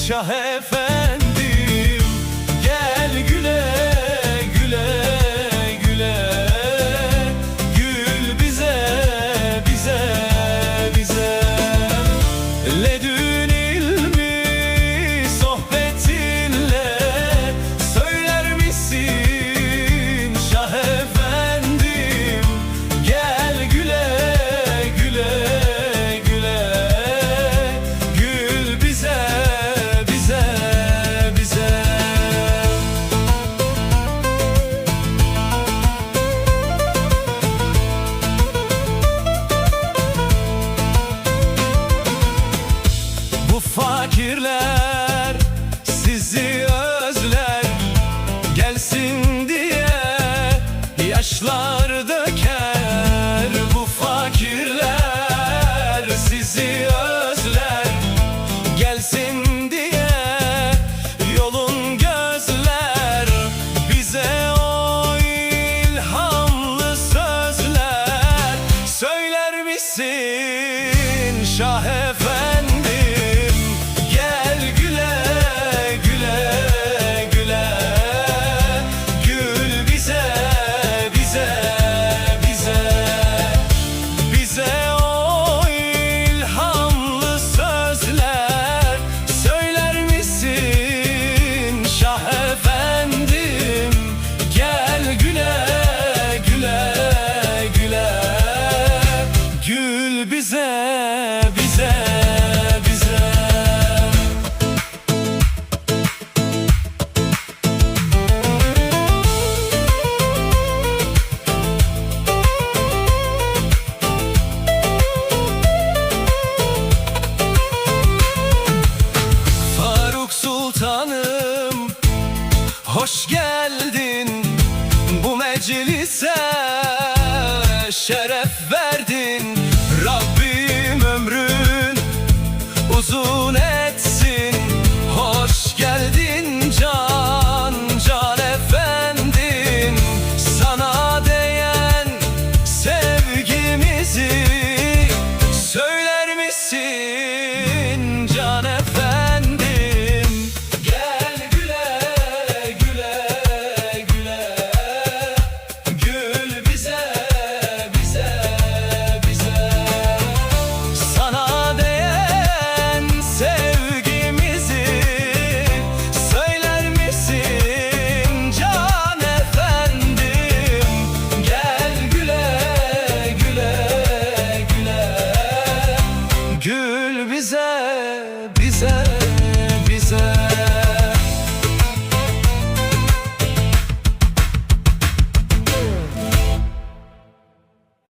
Şah efendim, gel güle güle güle, gül bize bize bize. Ledün ilmi sohbetinle söyler misin Şah efendim, gel güle güle güle, gül bize bize bize. Bu fakirler sizi özler, gelsin diye yaşlar döker. Bu fakirler sizi özler, gelsin diye yolun gözler. Bize o ilhamlı sözler söyler misin Şah efendim, gel güle güle güle, gül bize bize bize. Bize o ilhamlı sözler söyler misin Şah efendim, gel güle güle güle, gül bize bize bize. Faruk Sultanım, hoş geldin bu meclise, şeref verdin.